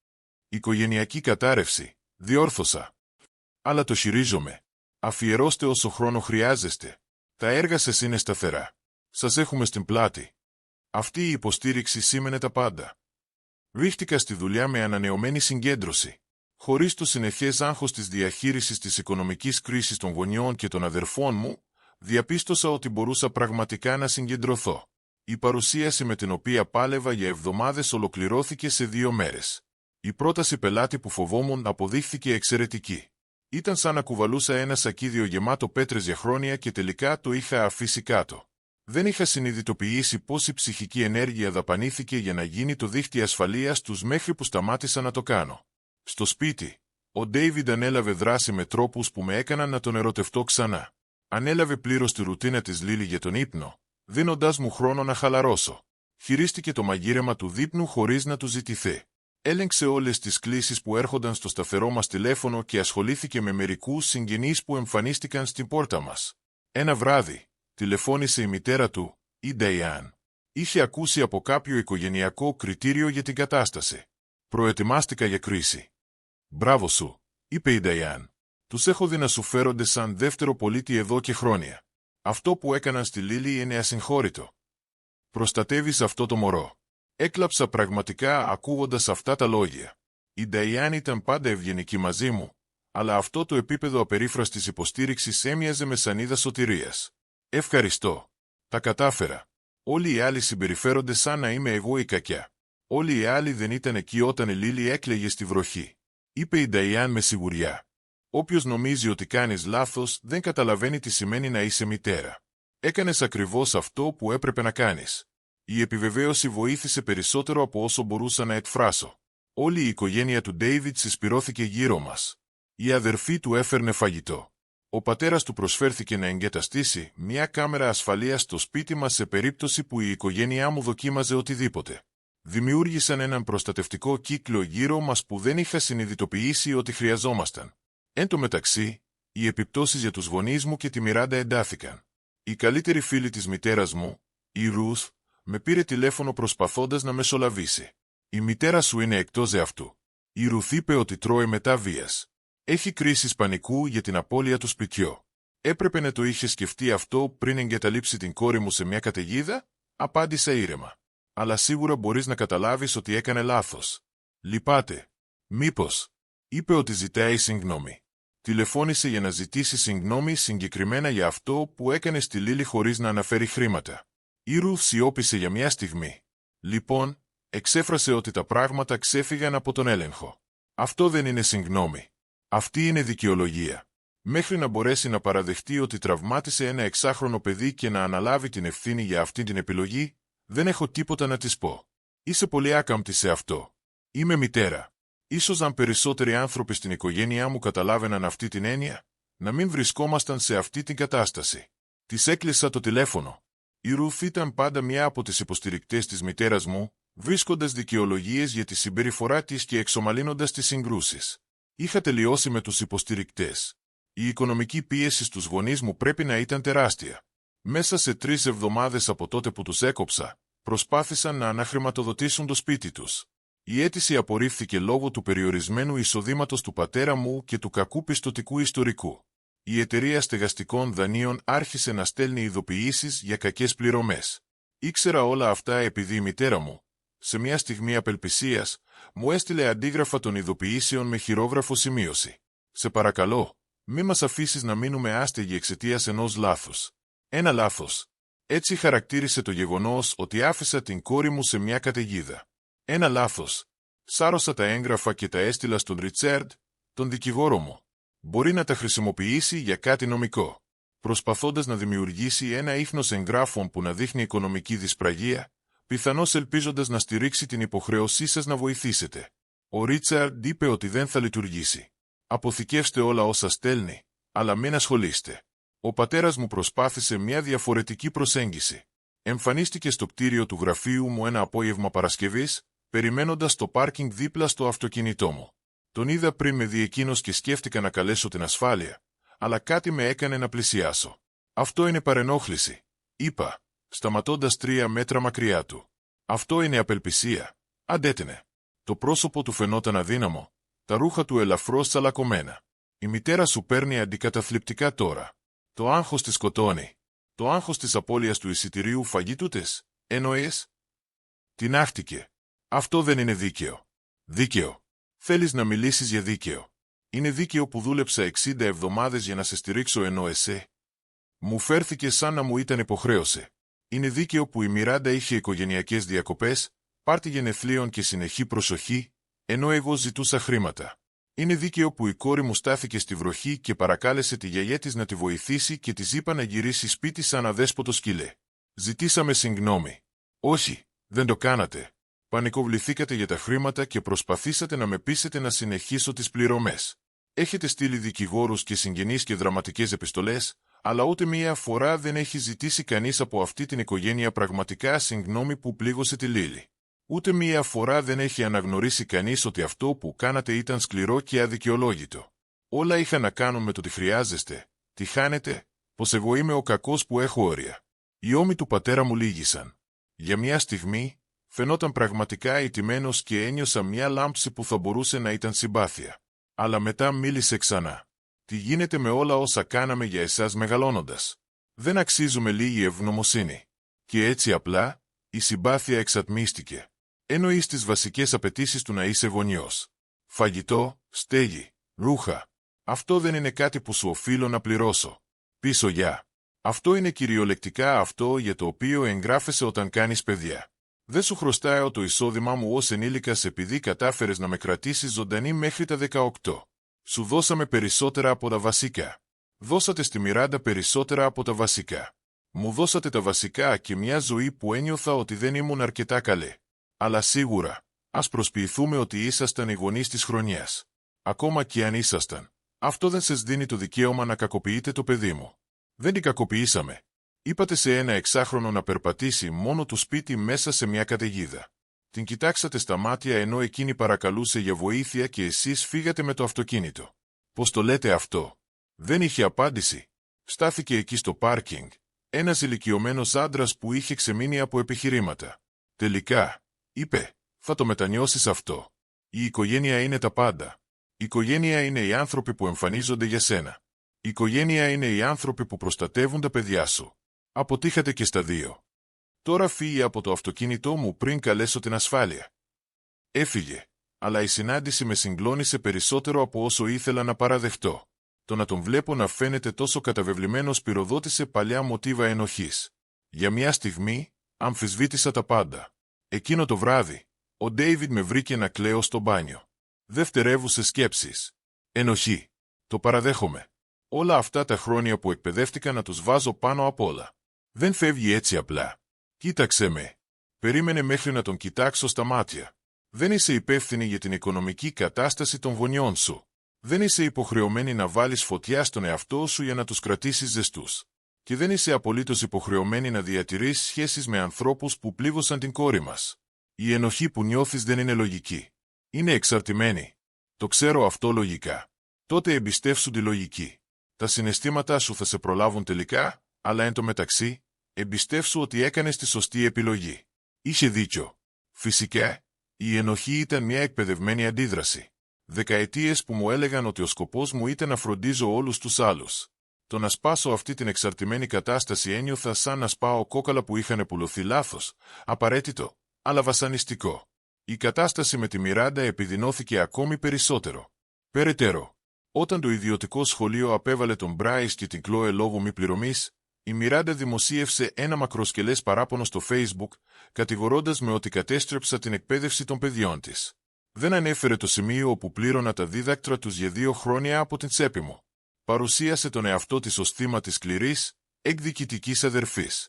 «Οικογενειακή κατάρρευση», διόρθωσα. «Αλλά το χειρίζομαι. Αφιερώστε όσο χρόνο χρειάζεστε. Τα έργα σας είναι σταθερά. Σας έχουμε στην πλάτη». Αυτή η υποστήριξη σήμαινε τα πάντα. Ρίχτηκα στη δουλειά με ανανεωμένη συγκέντρωση. Χωρίς το συνεχές άγχος της διαχείρισης της οικονομικής κρίσης των γονιών και των αδερφών μου, διαπίστωσα ότι μπορούσα πραγματικά να συγκεντρωθώ. Η παρουσίαση με την οποία πάλευα για εβδομάδες ολοκληρώθηκε σε 2 μέρες. Η πρόταση πελάτη που φοβόμουν αποδείχθηκε εξαιρετική. Ήταν σαν να κουβαλούσα ένα σακίδιο γεμάτο πέτρες για χρόνια και τελικά το είχα αφήσει κάτω. Δεν είχα συνειδητοποιήσει πόση ψυχική ενέργεια δαπανήθηκε για να γίνει το δίχτυ ασφαλείας τους μέχρι που σταμάτησα να το κάνω. Στο σπίτι, ο Ντέιβιντ ανέλαβε δράση με τρόπους που με έκαναν να τον ερωτευτώ ξανά. Ανέλαβε πλήρως τη ρουτίνα της Λίλη για τον ύπνο, δίνοντάς μου χρόνο να χαλαρώσω. Χειρίστηκε το μαγείρεμα του δείπνου χωρίς να του ζητηθεί. Έλεγξε όλες τις κλήσεις που έρχονταν στο σταθερό μας τηλέφωνο και ασχολήθηκε με μερικούς συγγενείς που εμφανίστηκαν στην πόρτα μας. Ένα βράδυ, τηλεφώνησε η μητέρα του, η Νταϊάν. Είχε ακούσει από κάποιο οικογενειακό κριτήριο για την κατάσταση. «Προετοιμάστηκα για κρίση». «Μπράβο σου», είπε η Νταϊάν. «Τους έχω δει να σου φέρονται σαν δεύτερο πολίτη εδώ και χρόνια. Αυτό που έκαναν στη Λίλη είναι ασυγχώρητο. Προστατεύεις αυτό το μωρό». Έκλαψα πραγματικά ακούγοντας αυτά τα λόγια. Η Νταϊάν ήταν πάντα ευγενική μαζί μου, Αλλά αυτό το επίπεδο απερίφραστης υποστήριξης έμοιαζε με σανίδα σωτηρίας. Ευχαριστώ. Τα κατάφερα. Όλοι οι άλλοι συμπεριφέρονται σαν να είμαι εγώ η κακιά. Όλοι οι άλλοι δεν ήταν εκεί όταν η Λίλη έκλαιγε στη βροχή. Είπε η Νταϊάν με σιγουριά. Όποιος νομίζει ότι κάνεις λάθος δεν καταλαβαίνει τι σημαίνει να είσαι μητέρα. Έκανες ακριβώς αυτό που έπρεπε να κάνεις. Η επιβεβαίωση βοήθησε περισσότερο από όσο μπορούσα να εκφράσω. Όλη η οικογένεια του Ντέιβιντ συσπυρώθηκε γύρω μας. Η αδερφή του έφερνε φαγητό. Ο πατέρας του προσφέρθηκε να εγκαταστήσει μια κάμερα ασφαλείας στο σπίτι μας σε περίπτωση που η οικογένειά μου δοκίμαζε οτιδήποτε. Δημιούργησαν έναν προστατευτικό κύκλο γύρω μας που δεν είχα συνειδητοποιήσει ότι χρειαζόμασταν. Εν τω μεταξύ, οι επιπτώσεις για τους γονείς μου και τη Μιράντα εντάθηκαν. Η καλύτερη φίλη της μητέρας μου, η Ρουθ, με πήρε τηλέφωνο προσπαθώντας να μεσολαβήσει. «Η μητέρα σου είναι εκτός εαυτού». Η Ρουθ είπε ότι τρώει μετά βίας. Έχει κρίσεις πανικού για την απώλεια του σπιτιού. Έπρεπε να το είχε σκεφτεί αυτό πριν εγκαταλείψει την κόρη μου σε μια καταιγίδα, απάντησα ήρεμα. Αλλά σίγουρα μπορείς να καταλάβεις ότι έκανε λάθος. Λυπάται. Μήπως. Είπε ότι ζητάει συγγνώμη. Τηλεφώνησε για να ζητήσει συγγνώμη συγκεκριμένα για αυτό που έκανε στη Λίλη χωρίς να αναφέρει χρήματα. Η Ρουθ σιώπησε για μια στιγμή. Λοιπόν, εξέφρασε ότι τα πράγματα ξέφυγαν από τον έλεγχο. Αυτό δεν είναι συγγνώμη. Αυτή είναι δικαιολογία. Μέχρι να μπορέσει να παραδεχτεί ότι τραυμάτισε ένα 6χρονο παιδί και να αναλάβει την ευθύνη για αυτή την επιλογή, δεν έχω τίποτα να της πω. Είσαι πολύ άκαμπτη σε αυτό. Είμαι μητέρα. Ίσως αν περισσότεροι άνθρωποι στην οικογένειά μου καταλάβαιναν αυτή την έννοια, να μην βρισκόμασταν σε αυτή την κατάσταση. Της έκλεισα το τηλέφωνο. Η Ρουθ ήταν πάντα μια από τις υποστηρικτές της μητέρας μου, βρίσκοντας δικαιολογίες για τη συμπεριφορά της και εξομαλύνοντας τις συγκρούσεις. Είχα τελειώσει με τους υποστηρικτές. Η οικονομική πίεση στους γονείς μου πρέπει να ήταν τεράστια. Μέσα σε 3 εβδομάδες από τότε που τους έκοψα, προσπάθησαν να αναχρηματοδοτήσουν το σπίτι τους. Η αίτηση απορρίφθηκε λόγω του περιορισμένου εισοδήματος του πατέρα μου και του κακού πιστωτικού ιστορικού. Η εταιρεία στεγαστικών δανείων άρχισε να στέλνει ειδοποιήσεις για κακές πληρωμές. Ήξερα όλα αυτά επειδή η μητέρα μου, σε μια στιγμή απελπισίας, μου έστειλε αντίγραφα των ειδοποιήσεων με χειρόγραφο σημείωση. «Σε παρακαλώ, μη μας αφήσεις να μείνουμε άστεγοι εξαιτίας ενός λάθους». Ένα λάθος. Έτσι χαρακτήρισε το γεγονός ότι άφησα την κόρη μου σε μια καταιγίδα. Ένα λάθος. Σάρωσα τα έγγραφα και τα έστειλα στον Ριτσέρντ, τον δικηγόρο μου. Μπορεί να τα χρησιμοποιήσει για κάτι νομικό. Προσπαθώντας να δημιουργήσει ένα ίχνος εγγράφων που να δείχνει οικονομική δυσπραγία, πιθανώς ελπίζοντας να στηρίξει την υποχρέωσή σας να βοηθήσετε. Ο Ρίτσαρντ είπε ότι δεν θα λειτουργήσει. Αποθηκεύστε όλα όσα στέλνει, αλλά μην ασχολείστε. Ο πατέρας μου προσπάθησε μια διαφορετική προσέγγιση. Εμφανίστηκε στο κτίριο του γραφείου μου ένα απόγευμα Παρασκευής, περιμένοντας το πάρκινγκ δίπλα στο αυτοκίνητό μου. Τον είδα πριν με δει εκείνος και σκέφτηκα να καλέσω την ασφάλεια, αλλά κάτι με έκανε να πλησιάσω. «Αυτό είναι παρενόχληση», είπα, σταματώντας 3 μέτρα μακριά του. «Αυτό είναι απελπισία», αντέτεινε. Το πρόσωπο του φαινόταν αδύναμο, τα ρούχα του ελαφρώς τσαλακωμένα. «Η μητέρα σου παίρνει αντικαταθλιπτικά τώρα. Το άγχος τη σκοτώνει. Το άγχος της απώλειας του εισιτηρίου φαγητού της, εννοείς?» Τινάχτηκε. «Αυτό δεν είναι δίκαιο». «Δίκαιο. Θέλεις να μιλήσεις για δίκαιο. Είναι δίκαιο που δούλεψα 60 εβδομάδες για να σε στηρίξω ενώ εσύ?» Μου φέρθηκε σαν να μου ήταν υποχρέωση. «Είναι δίκαιο που η Μιράντα είχε οικογενειακές διακοπές, πάρτι γενεθλίων και συνεχή προσοχή, ενώ εγώ ζητούσα χρήματα. Είναι δίκαιο που η κόρη μου στάθηκε στη βροχή και παρακάλεσε τη γιαγιά της να τη βοηθήσει και της είπα να γυρίσει σπίτι σαν αδέσποτο σκυλέ. Ζητήσαμε συγγνώμη. Όχι, δεν το κάνατε. Πανικοβληθήκατε για τα χρήματα και προσπαθήσατε να με πείσετε να συνεχίσω τις πληρωμές. Έχετε στείλει δικηγόρους και συγγενείς και δραματικές επιστολές, αλλά ούτε μία φορά δεν έχει ζητήσει κανείς από αυτή την οικογένεια πραγματικά συγγνώμη που πλήγωσε τη Λίλη. Ούτε μία φορά δεν έχει αναγνωρίσει κανείς ότι αυτό που κάνατε ήταν σκληρό και αδικαιολόγητο. Όλα είχαν να κάνουν με το τι χρειάζεστε, τι χάνετε, πως εγώ είμαι ο κακός που έχω όρια. Οι ώμοι του πατέρα μου λύγησαν. Για μια στιγμή, φαινόταν πραγματικά ηττημένος και ένιωσα μια λάμψη που θα μπορούσε να ήταν συμπάθεια. Αλλά μετά μίλησε ξανά. «Τι γίνεται με όλα όσα κάναμε για εσάς μεγαλώνοντας? Δεν αξίζουμε λίγη ευγνωμοσύνη?» Και έτσι απλά, η συμπάθεια εξατμίστηκε. Εννοείς τις βασικές απαιτήσεις του να είσαι γονιός. Φαγητό, στέγη, ρούχα. Αυτό δεν είναι κάτι που σου οφείλω να πληρώσω. Πίσω για. Αυτό είναι κυριολεκτικά αυτό για το οποίο εγγράφεσαι όταν κάνεις παιδιά. Δεν σου χρωστάω το εισόδημά μου ως ενήλικας επειδή κατάφερες να με κρατήσεις ζωντανή μέχρι τα 18. Σου δώσαμε περισσότερα από τα βασικά. Δώσατε στη Μιράντα περισσότερα από τα βασικά. Μου δώσατε τα βασικά και μια ζωή που ένιωθα ότι δεν ήμουν αρκετά καλή. Αλλά σίγουρα, ας προσποιηθούμε ότι ήσασταν οι γονείς της χρονιάς. Ακόμα και αν ήσασταν, αυτό δεν σας δίνει το δικαίωμα να κακοποιείτε το παιδί μου. Δεν την κακοποιήσαμε. Είπατε σε ένα εξάχρονο να περπατήσει μόνο του σπίτι μέσα σε μια καταιγίδα. Την κοιτάξατε στα μάτια ενώ εκείνη παρακαλούσε για βοήθεια και εσείς φύγατε με το αυτοκίνητο. Πώς το λέτε αυτό? Δεν είχε απάντηση. Στάθηκε εκεί στο πάρκινγκ. Ένας ηλικιωμένος άντρας που είχε ξεμείνει από επιχειρήματα. Τελικά, είπε, θα το μετανιώσεις αυτό. Η οικογένεια είναι τα πάντα. Η οικογένεια είναι οι άνθρωποι που εμφανίζονται για σένα. Η οικογένεια είναι οι άνθρωποι που προστατεύουν τα παιδιά σου. Αποτύχατε και στα δύο. Τώρα φύγει από το αυτοκίνητό μου πριν καλέσω την ασφάλεια. Έφυγε, αλλά η συνάντηση με συγκλώνησε περισσότερο από όσο ήθελα να παραδεχτώ. Το να τον βλέπω να φαίνεται τόσο καταβεβλημένος πυροδότησε παλιά μοτίβα ενοχής. Για μια στιγμή, αμφισβήτησα τα πάντα. Εκείνο το βράδυ, ο Ντέιβιντ με βρήκε να κλαίω στο μπάνιο. Δευτερεύουσες σκέψεις. Ενοχή. Το παραδέχομαι. Όλα αυτά τα χρόνια που εκπαιδεύτηκα να τους βάζω πάνω απ' όλα. Δεν φεύγει έτσι απλά. Κοίταξε με. Περίμενε μέχρι να τον κοιτάξω στα μάτια. Δεν είσαι υπεύθυνη για την οικονομική κατάσταση των γονιών σου. Δεν είσαι υποχρεωμένη να βάλεις φωτιά στον εαυτό σου για να τους κρατήσεις ζεστούς. Και δεν είσαι απολύτως υποχρεωμένη να διατηρείς σχέσεις με ανθρώπους που πλήγωσαν την κόρη μας. Η ενοχή που νιώθεις δεν είναι λογική. Είναι εξαρτημένη. Το ξέρω αυτό λογικά. Τότε εμπιστεύσου τη λογική. Τα συναισθήματά σου θα σε προλάβουν τελικά, αλλά εν τω μεταξύ, εμπιστεύσου ότι έκανες τη σωστή επιλογή. Είχε δίκιο. Φυσικά, η ενοχή ήταν μια εκπαιδευμένη αντίδραση. Δεκαετίες που μου έλεγαν ότι ο σκοπός μου ήταν να φροντίζω όλους τους άλλους. Το να σπάσω αυτή την εξαρτημένη κατάσταση ένιωθα σαν να σπάω κόκαλα που είχαν πουλωθεί λάθος, απαραίτητο, αλλά βασανιστικό. Η κατάσταση με τη Μιράντα επιδεινώθηκε ακόμη περισσότερο. Περαιτέρω, όταν το ιδιωτικό σχολείο απέβαλε τον Μπράις και την Κλόε λόγω μη πληρωμής, η Μιράντα δημοσίευσε ένα μακροσκελές παράπονο στο Facebook, κατηγορώντας με ότι κατέστρεψα την εκπαίδευση των παιδιών της. Δεν ανέφερε το σημείο όπου πλήρωνα τα δίδακτρα τους για 2 χρόνια από την τσέπη μου. Παρουσίασε τον εαυτό της ως θύμα της σκληρής, εκδικητικής αδερφής.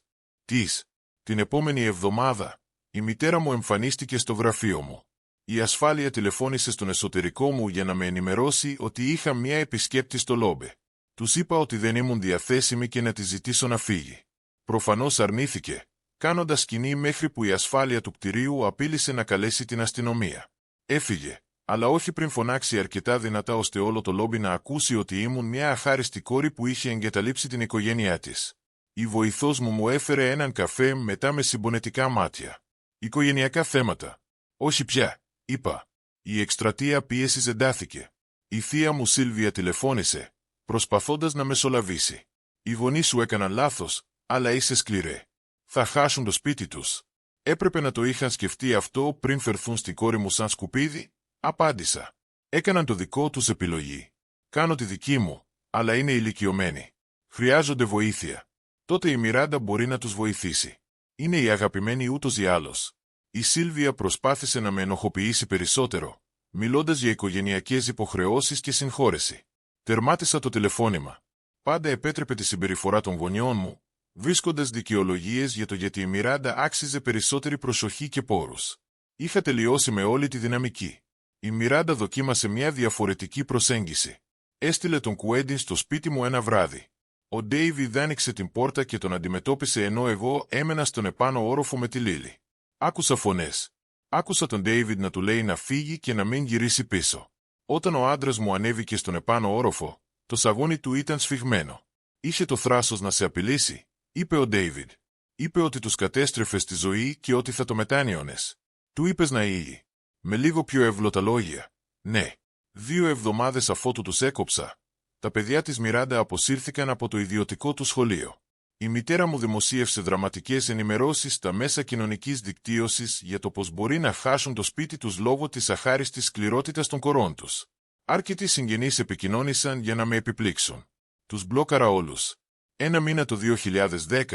Την επόμενη εβδομάδα, η μητέρα μου εμφανίστηκε στο γραφείο μου. Η ασφάλεια τηλεφώνησε στον εσωτερικό μου για να με ενημερώσει ότι είχα μια επισκέπτη στο λόμπι. Τους είπα ότι δεν ήμουν διαθέσιμη και να τη ζητήσω να φύγει. Προφανώς αρνήθηκε, κάνοντας σκηνή μέχρι που η ασφάλεια του κτηρίου απείλησε να καλέσει την αστυνομία. Έφυγε, αλλά όχι πριν φωνάξει αρκετά δυνατά ώστε όλο το λόμπι να ακούσει ότι ήμουν μια αχάριστη κόρη που είχε εγκαταλείψει την οικογένειά της. Η βοηθός μου έφερε έναν καφέ μετά με συμπονετικά μάτια. Οικογενειακά θέματα. Όχι πια, είπα. Η εκστρατεία πίεσης εντάθηκε. Η θεία μου Σίλβια τηλεφώνησε, προσπαθώντας να μεσολαβήσει. Οι γονείς σου έκαναν λάθος, αλλά είσαι σκληρέ. Θα χάσουν το σπίτι τους. Έπρεπε να το είχαν σκεφτεί αυτό πριν φερθούν στην κόρη μου σαν σκουπίδι, απάντησα. Έκαναν το δικό τους επιλογή. Κάνω τη δική μου, αλλά είναι ηλικιωμένοι. Χρειάζονται βοήθεια. Τότε η Μιράντα μπορεί να τους βοηθήσει. Είναι η αγαπημένη ούτως ή άλλως. Η Σίλβια προσπάθησε να με ενοχοποιήσει περισσότερο, μιλώντας για οικογενειακές υποχρεώσεις και συγχώρεση. Τερμάτισα το τηλεφώνημα. Πάντα επέτρεπε τη συμπεριφορά των γονιών μου, βρίσκοντας δικαιολογίες για το γιατί η Μιράντα άξιζε περισσότερη προσοχή και πόρους. Είχα τελειώσει με όλη τη δυναμική. Η Μιράντα δοκίμασε μια διαφορετική προσέγγιση. Έστειλε τον Κουέντιν στο σπίτι μου ένα βράδυ. Ο Ντέιβιντ άνοιξε την πόρτα και τον αντιμετώπισε ενώ εγώ έμενα στον επάνω όροφο με τη Λίλη. Άκουσα φωνές. Άκουσα τον Ντέιβιντ να του λέει να φύγει και να μην γυρίσει πίσω. Όταν ο άντρας μου ανέβηκε στον επάνω όροφο, το σαγόνι του ήταν σφιγμένο. Είχε το θράσος να σε απειλήσει, είπε ο Ντέιβιντ. Είπε ότι τους κατέστρεφες τη ζωή και ότι θα το μετάνιωνες. Του είπες να ήγει. Με λίγο πιο ευλώτα λόγια. Ναι. 2 εβδομάδες αφότου τους έκοψα, τα παιδιά της Μιράντα αποσύρθηκαν από το ιδιωτικό του σχολείο. Η μητέρα μου δημοσίευσε δραματικές ενημερώσεις στα μέσα κοινωνικής δικτύωσης για το πως μπορεί να χάσουν το σπίτι τους λόγω της αχάριστης σκληρότητας των κορών τους. Αρκετοί συγγενείς επικοινώνησαν για να με επιπλήξουν. Τους μπλόκαρα όλους. Ένα μήνα το 2010,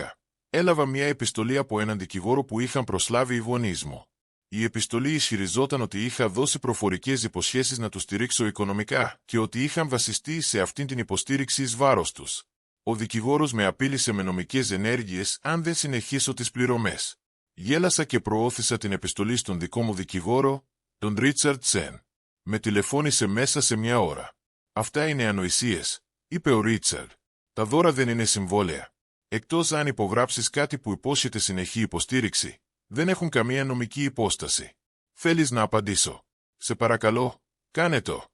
έλαβα μια επιστολή από έναν δικηγόρο που είχαν προσλάβει οι γονείς μου. Η επιστολή ισχυριζόταν ότι είχα δώσει προφορικές υποσχέσεις να τους στηρίξω οικονομικά και ότι είχαν βασιστεί σε αυτήν την υποστήριξη εις βάρος τους. Ο δικηγόρος με απείλησε με νομικές ενέργειες αν δεν συνεχίσω τις πληρωμές. Γέλασα και προώθησα την επιστολή στον δικό μου δικηγόρο, τον Ρίτσαρντ Σεν. Με τηλεφώνησε μέσα σε μια ώρα. «Αυτά είναι ανοησίες», είπε ο Ρίτσαρντ. «Τα δώρα δεν είναι συμβόλαια. Εκτός αν υπογράψεις κάτι που υπόσχεται συνεχή υποστήριξη, δεν έχουν καμία νομική υπόσταση. Θέλεις να απαντήσω? Σε παρακαλώ, κάνε το».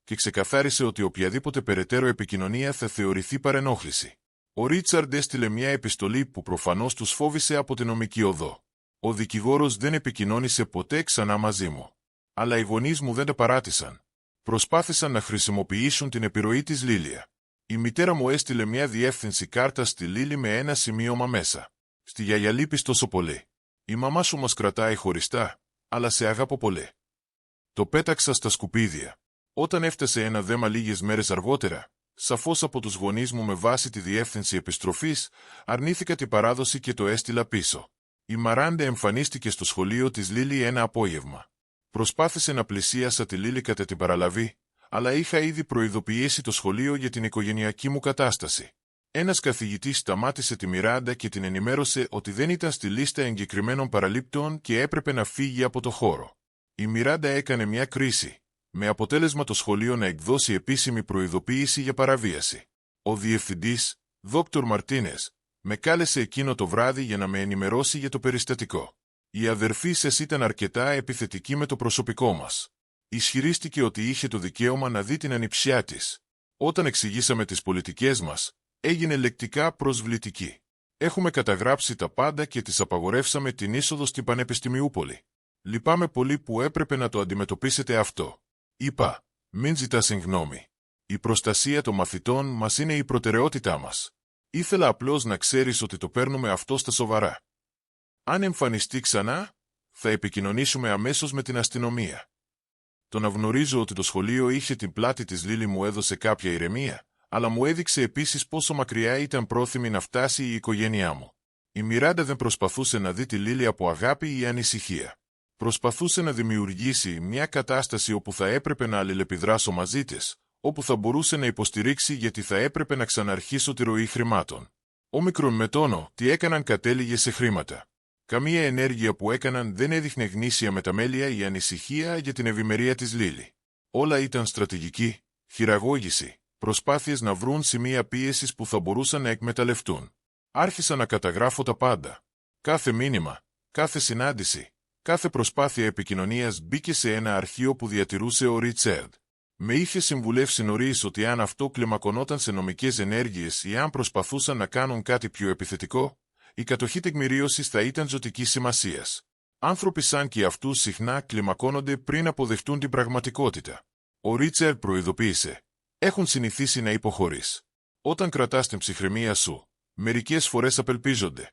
Και ξεκαθάρισε ότι οποιαδήποτε περαιτέρω επικοινωνία θα θεωρηθεί παρενόχληση. Ο Ρίτσαρντ έστειλε μια επιστολή που προφανώς τους φόβησε από την νομική οδό. Ο δικηγόρος δεν επικοινώνησε ποτέ ξανά μαζί μου. Αλλά οι γονείς μου δεν τα παράτησαν. Προσπάθησαν να χρησιμοποιήσουν την επιρροή της Λίλια. Η μητέρα μου έστειλε μια διεύθυνση κάρτα στη Λίλη με ένα σημείωμα μέσα. «Στη γιαγιά λείπεις τόσο πολύ. Η μαμά σου μας κρατάει χωριστά, αλλά σε αγαπώ πολύ». Το πέταξα στα σκουπίδια. Όταν έφτασε ένα δέμα λίγες μέρες αργότερα, σαφώς από τους γονείς μου με βάση τη διεύθυνση επιστροφής, αρνήθηκα την παράδοση και το έστειλα πίσω. Η Μαράντα εμφανίστηκε στο σχολείο της Λίλη ένα απόγευμα. Προσπάθησε να πλησίασα τη Λίλη κατά την παραλαβή, αλλά είχα ήδη προειδοποιήσει το σχολείο για την οικογενειακή μου κατάσταση. Ένας καθηγητής σταμάτησε τη Μιράντα και την ενημέρωσε ότι δεν ήταν στη λίστα εγκεκριμένων παραλήπτων και έπρεπε να φύγει από το χώρο. Η Μιράντα έκανε μια κρίση, με αποτέλεσμα το σχολείο να εκδώσει επίσημη προειδοποίηση για παραβίαση. Ο διευθυντής, Δόκτωρ Μαρτίνες, με κάλεσε εκείνο το βράδυ για να με ενημερώσει για το περιστατικό. Η αδερφή σας ήταν αρκετά επιθετική με το προσωπικό μας. Ισχυρίστηκε ότι είχε το δικαίωμα να δει την ανιψιά της. Όταν εξηγήσαμε τις πολιτικές μας, έγινε λεκτικά προσβλητική. Έχουμε καταγράψει τα πάντα και της απαγορεύσαμε την είσοδο στην Πανεπιστημιούπολη. Λυπάμαι πολύ που έπρεπε να το αντιμετωπίσετε αυτό. Είπα, μην ζητάς συγγνώμη. Η προστασία των μαθητών μας είναι η προτεραιότητά μας. Ήθελα απλώς να ξέρεις ότι το παίρνουμε αυτό στα σοβαρά. Αν εμφανιστεί ξανά, θα επικοινωνήσουμε αμέσως με την αστυνομία. Το να γνωρίζω ότι το σχολείο είχε την πλάτη της Λίλη μου έδωσε κάποια ηρεμία, αλλά μου έδειξε επίσης πόσο μακριά ήταν πρόθυμη να φτάσει η οικογένειά μου. Η Μιράντα δεν προσπαθούσε να δει τη Λίλη από αγάπη ή ανησυχία. Προσπαθούσε να δημιουργήσει μια κατάσταση όπου θα έπρεπε να αλληλεπιδράσω μαζί της, όπου θα μπορούσε να υποστηρίξει γιατί θα έπρεπε να ξαναρχίσω τη ροή χρημάτων. Όμικρον με τόνο, τι έκαναν κατέληγε σε χρήματα. Καμία ενέργεια που έκαναν δεν έδειχνε γνήσια μεταμέλεια ή ανησυχία για την ευημερία της Λίλη. Όλα ήταν στρατηγική, χειραγώγηση, προσπάθειες να βρουν σημεία πίεσης που θα μπορούσαν να εκμεταλλευτούν. Άρχισα να καταγράφω τα πάντα. Κάθε μήνυμα, κάθε συνάντηση, κάθε προσπάθεια επικοινωνίας μπήκε σε ένα αρχείο που διατηρούσε ο Ρίτσαρντ. Με είχε συμβουλεύσει νωρίς ότι αν αυτό κλιμακωνόταν σε νομικές ενέργειες ή αν προσπαθούσαν να κάνουν κάτι πιο επιθετικό, η κατοχή τεκμηρίωσης θα ήταν ζωτικής σημασίας. Άνθρωποι σαν και αυτούς συχνά κλιμακώνονται πριν αποδεχτούν την πραγματικότητα. Ο Ρίτσαρντ προειδοποίησε. Έχουν συνηθίσει να υποχωρείς. Όταν κρατάς την ψυχραιμία σου, μερικές φορές απελπίζονται.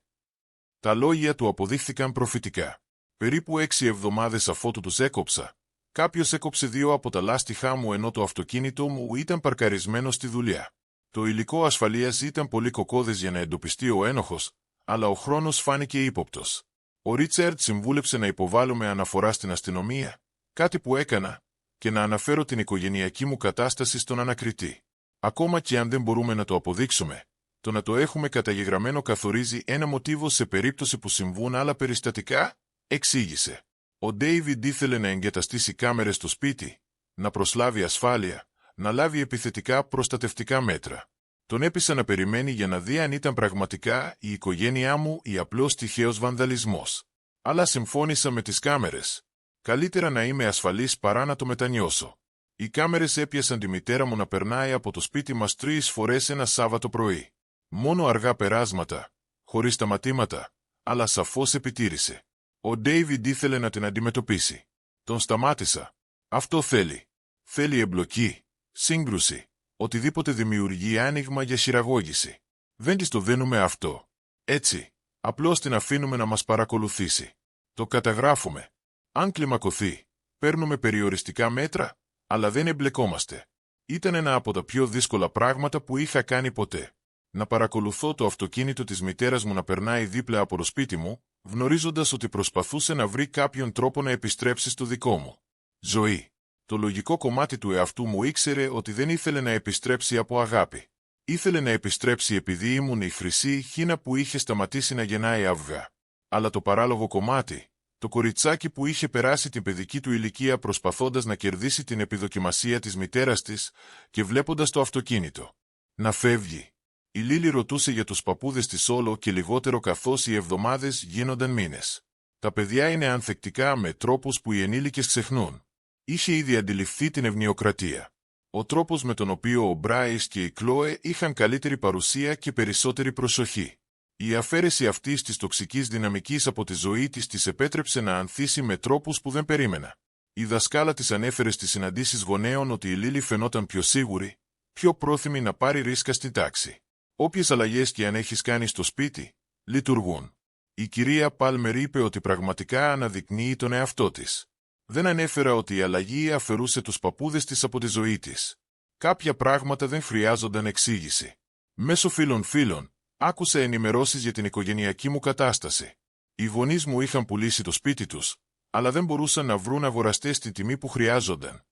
Τα λόγια του αποδείχθηκαν προφητικά. Περίπου 6 εβδομάδες αφότου τους έκοψα, κάποιος έκοψε 2 από τα λάστιχά μου ενώ το αυτοκίνητο μου ήταν παρκαρισμένο στη δουλειά. Το υλικό ασφαλείας ήταν πολύ κοκώδες για να εντοπιστεί ο ένοχος, αλλά ο χρόνος φάνηκε ύποπτος. Ο Ρίτσαρντ συμβούλεψε να υποβάλλουμε αναφορά στην αστυνομία, κάτι που έκανα, και να αναφέρω την οικογενειακή μου κατάσταση στον ανακριτή. Ακόμα και αν δεν μπορούμε να το αποδείξουμε, το να το έχουμε καταγεγραμμένο καθορίζει ένα μοτίβο σε περίπτωση που συμβούν άλλα περιστατικά, εξήγησε. Ο Ντέιβιντ ήθελε να εγκαταστήσει κάμερες στο σπίτι, να προσλάβει ασφάλεια, να λάβει επιθετικά προστατευτικά μέτρα. Τον έπεισα να περιμένει για να δει αν ήταν πραγματικά η οικογένειά μου ή απλώς τυχαίος βανδαλισμός. Αλλά συμφώνησα με τις κάμερες. Καλύτερα να είμαι ασφαλής παρά να το μετανιώσω. Οι κάμερες έπιασαν τη μητέρα μου να περνάει από το σπίτι μας 3 φορές ένα Σάββατο πρωί. Μόνο αργά περάσματα, χωρίς σταματήματα, αλλά σαφώς επιτήρησε. Ο Ντέιβιντ ήθελε να την αντιμετωπίσει. Τον σταμάτησα. Αυτό θέλει. Θέλει εμπλοκή, σύγκρουση, οτιδήποτε δημιουργεί άνοιγμα για χειραγώγηση. Δεν της το δίνουμε αυτό. Έτσι, απλώς την αφήνουμε να μας παρακολουθήσει. Το καταγράφουμε. Αν κλιμακωθεί, παίρνουμε περιοριστικά μέτρα, Αλλά δεν εμπλεκόμαστε. Ήταν ένα από τα πιο δύσκολα πράγματα που είχα κάνει ποτέ. Να παρακολουθώ το αυτοκίνητο της μητέρας μου να περνάει δίπλα από το σπίτι μου, γνωρίζοντας ότι προσπαθούσε να βρει κάποιον τρόπο να επιστρέψει στο δικό μου ζωή. Το λογικό κομμάτι του εαυτού μου ήξερε ότι δεν ήθελε να επιστρέψει από αγάπη. Ήθελε να επιστρέψει επειδή ήμουν η χρυσή χίνα που είχε σταματήσει να γεννάει αυγά. Αλλά το παράλογο κομμάτι, το κοριτσάκι που είχε περάσει την παιδική του ηλικία προσπαθώντας να κερδίσει την επιδοκιμασία της μητέρας της και βλέποντας το αυτοκίνητο να φεύγει. Η Λίλη ρωτούσε για τους παππούδες της όλο και λιγότερο καθώς οι εβδομάδες γίνονταν μήνες. Τα παιδιά είναι ανθεκτικά με τρόπους που οι ενήλικες ξεχνούν. Είχε ήδη αντιληφθεί την ευνοιοκρατία. Ο τρόπος με τον οποίο ο Μπράις και η Κλόε είχαν καλύτερη παρουσία και περισσότερη προσοχή. Η αφαίρεση αυτής της τοξικής δυναμικής από τη ζωή της επέτρεψε να ανθίσει με τρόπους που δεν περίμενα. Η δασκάλα της ανέφερε στις συναντήσεις γονέων ότι η Λίλη φαινόταν πιο σίγουρη, πιο πρόθυμη να πάρει ρίσκα στην τάξη. Όποιες αλλαγές και αν έχεις κάνει στο σπίτι, λειτουργούν. Η κυρία Πάλμερ είπε ότι πραγματικά αναδεικνύει τον εαυτό της. Δεν ανέφερα ότι η αλλαγή αφαιρούσε τους παππούδες της από τη ζωή της. Κάποια πράγματα δεν χρειάζονταν εξήγηση. Μέσω φίλων, άκουσα ενημερώσεις για την οικογενειακή μου κατάσταση. Οι γονείς μου είχαν πουλήσει το σπίτι τους, αλλά δεν μπορούσαν να βρουν αγοραστές στην τιμή που χρειάζονταν.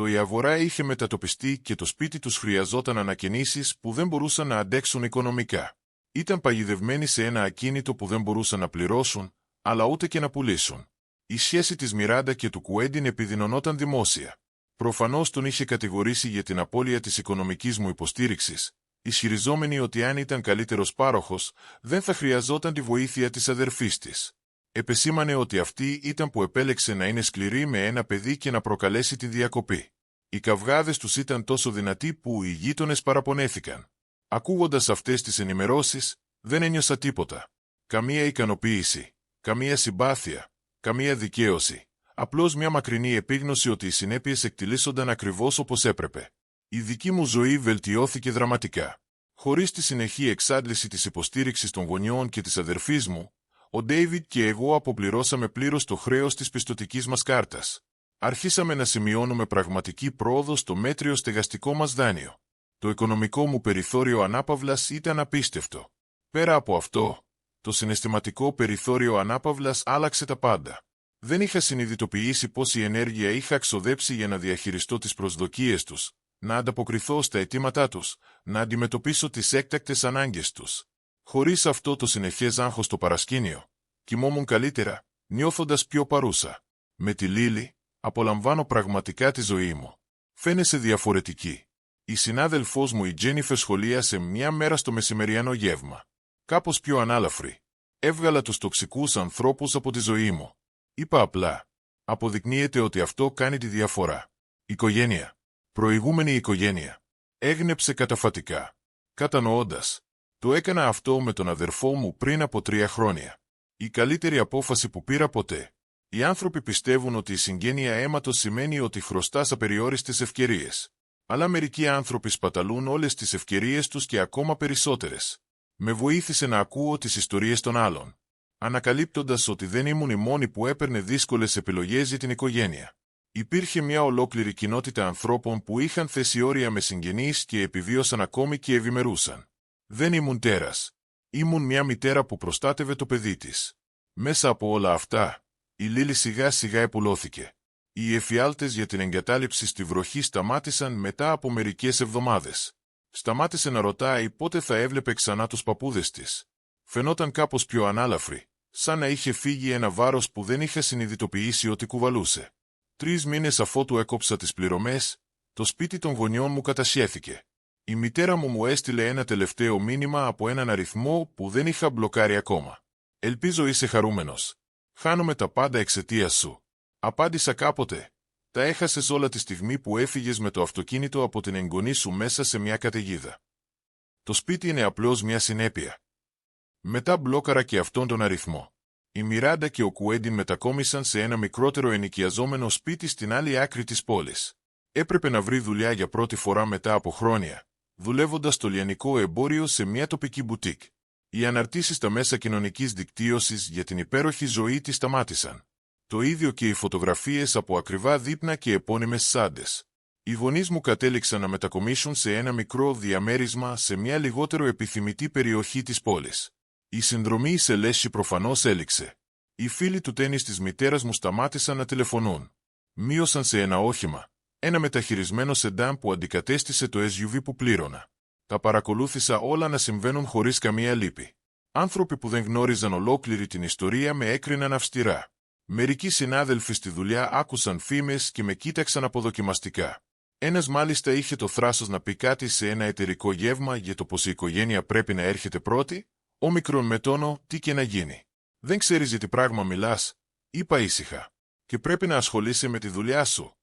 Η αγορά είχε μετατοπιστεί και το σπίτι τους χρειαζόταν ανακαινήσεις που δεν μπορούσαν να αντέξουν οικονομικά. Ήταν παγιδευμένοι σε ένα ακίνητο που δεν μπορούσαν να πληρώσουν, αλλά ούτε και να πουλήσουν. Η σχέση της Μιράντα και του Κουέντιν επιδεινωνόταν δημόσια. Προφανώς τον είχε κατηγορήσει για την απώλεια της οικονομικής μου υποστήριξης, ισχυριζόμενη ότι αν ήταν καλύτερος πάροχος, δεν θα χρειαζόταν τη βοήθεια της αδερφής της. Επεσήμανε ότι αυτή ήταν που επέλεξε να είναι σκληρή με ένα παιδί και να προκαλέσει τη διακοπή. Οι καυγάδες τους ήταν τόσο δυνατοί που οι γείτονες παραπονέθηκαν. Ακούγοντας αυτές τις ενημερώσεις, δεν ένιωσα τίποτα. Καμία ικανοποίηση, καμία συμπάθεια, καμία δικαίωση. Απλώς μια μακρινή επίγνωση ότι οι συνέπειες εκτιλήσονταν ακριβώς όπως έπρεπε. Η δική μου ζωή βελτιώθηκε δραματικά. Χωρίς τη συνεχή εξάντληση της υποστήριξης των γονιών και της αδερφής μου, ο Ντέιβιντ και εγώ αποπληρώσαμε πλήρως το χρέος της πιστωτικής μας κάρτας. Αρχίσαμε να σημειώνουμε πραγματική πρόοδο στο μέτριο στεγαστικό μας δάνειο. Το οικονομικό μου περιθώριο ανάπαυλας ήταν απίστευτο. Πέρα από αυτό, το συναισθηματικό περιθώριο ανάπαυλας άλλαξε τα πάντα. Δεν είχα συνειδητοποιήσει πόση ενέργεια είχα ξοδέψει για να διαχειριστώ τις προσδοκίες τους, να ανταποκριθώ στα αιτήματά τους, να αντιμετωπίσω τις έκτακτες ανάγκες τους. Χωρίς αυτό το συνεχές άγχος στο παρασκήνιο, κοιμόμουν καλύτερα, νιώθοντας πιο παρούσα. Με τη Λίλη, απολαμβάνω πραγματικά τη ζωή μου. Φαίνεσαι διαφορετική. Η συνάδελφός μου η Τζένιφερ σχολίασε μια μέρα στο μεσημεριανό γεύμα. Κάπως πιο ανάλαφρη. Έβγαλα τους τοξικούς ανθρώπους από τη ζωή μου. Είπα απλά. Αποδεικνύεται ότι αυτό κάνει τη διαφορά. Οικογένεια. Προηγούμενη οικογένεια. Έγνεψε καταφατικά. Κατανοώντας. Το έκανα αυτό με τον αδερφό μου πριν από 3 χρόνια. Η καλύτερη απόφαση που πήρα ποτέ. Οι άνθρωποι πιστεύουν ότι η συγγένεια αίματος σημαίνει ότι χρωστάς απεριόριστες ευκαιρίες. Αλλά μερικοί άνθρωποι σπαταλούν όλες τις ευκαιρίες τους και ακόμα περισσότερες. Με βοήθησε να ακούω τις ιστορίες των άλλων, ανακαλύπτοντας ότι δεν ήμουν η μόνη που έπαιρνε δύσκολες επιλογές για την οικογένεια. Υπήρχε μια ολόκληρη κοινότητα ανθρώπων που είχαν θέσει όρια με συγγενείς και επιβίωσαν ακόμη και ευημερούσαν. Δεν ήμουν τέρας. Ήμουν μια μητέρα που προστάτευε το παιδί της. Μέσα από όλα αυτά, η Λίλη σιγά σιγά επουλώθηκε. Οι εφιάλτες για την εγκατάλειψη στη βροχή σταμάτησαν μετά από μερικές εβδομάδες. Σταμάτησε να ρωτάει πότε θα έβλεπε ξανά τους παππούδες της. Φαινόταν κάπως πιο ανάλαφρη, σαν να είχε φύγει ένα βάρος που δεν είχε συνειδητοποιήσει ότι κουβαλούσε. 3 μήνες αφότου έκοψα τις πληρωμές, το σπίτι των γονιών μου κατασχέθηκε. Η μητέρα μου έστειλε ένα τελευταίο μήνυμα από έναν αριθμό που δεν είχα μπλοκάρει ακόμα. «Ελπίζω είσαι χαρούμενος. Χάνομαι τα πάντα εξαιτίας σου». Απάντησα κάποτε. «Τα έχασες όλα τη στιγμή που έφυγες με το αυτοκίνητο από την εγγονή σου μέσα σε μια καταιγίδα. Το σπίτι είναι απλώς μια συνέπεια». Μετά μπλόκαρα και αυτόν τον αριθμό. Η Μιράντα και ο Κουέντιν μετακόμισαν σε ένα μικρότερο ενοικιαζόμενο σπίτι στην άλλη άκρη της πόλης. Έπρεπε να βρει δουλειά για πρώτη φορά μετά από χρόνια, δουλεύοντας στο λιανικό εμπόριο σε μια τοπική μπουτίκ. Οι αναρτήσεις στα μέσα κοινωνικής δικτύωσης για την υπέροχη ζωή της σταμάτησαν. Το ίδιο και οι φωτογραφίες από ακριβά δείπνα και επώνυμες σάντες. Οι γονείς μου κατέληξαν να μετακομίσουν σε ένα μικρό διαμέρισμα σε μια λιγότερο επιθυμητή περιοχή της πόλης. Η συνδρομή σε Λέσχη προφανώς έληξε. Οι φίλοι του τένις της μητέρας μου σταμάτησαν να τηλεφωνούν. Μείωσαν σε ένα όχημα, ένα μεταχειρισμένο σεντάν που αντικατέστησε το SUV που πλήρωνα. Τα παρακολούθησα όλα να συμβαίνουν χωρίς καμία λύπη. Άνθρωποι που δεν γνώριζαν ολόκληρη την ιστορία με έκριναν αυστηρά. Μερικοί συνάδελφοι στη δουλειά άκουσαν φήμες και με κοίταξαν αποδοκιμαστικά. Ένας μάλιστα είχε το θράσος να πει κάτι σε ένα εταιρικό γεύμα για το πως η οικογένεια πρέπει να έρχεται πρώτη, όμικρον με τόνο τι και να γίνει. «Δεν ξέρεις για τι πράγμα μιλάς», είπα ήσυχα. «Και πρέπει να ασχολείσαι με τη δουλειά σου».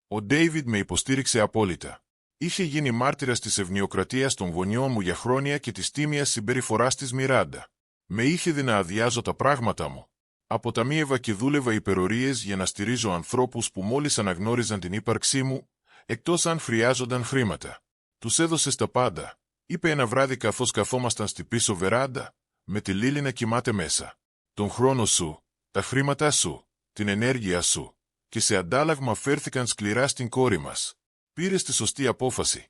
Ο Ντέιβιντ με υποστήριξε απόλυτα. Είχε γίνει μάρτυρας της ευνοιοκρατίας των γονιών μου για χρόνια και της τίμιας συμπεριφοράς της Μιράντα. Με είχε δει να αδειάζω τα πράγματα μου. Αποταμίευα και δούλευα υπερορίες για να στηρίζω ανθρώπους που μόλις αναγνώριζαν την ύπαρξή μου, εκτός αν χρειάζονταν χρήματα. «Τους έδωσες τα πάντα», είπε ένα βράδυ καθώς καθόμασταν στη πίσω βεράντα, με τη Λίλη να κοιμάται μέσα. «Τον χρόνο σου, τα χρήματά σου, την ενέργεια σου, και σε αντάλλαγμα φέρθηκαν σκληρά στην κόρη μας. Πήρες τη σωστή απόφαση».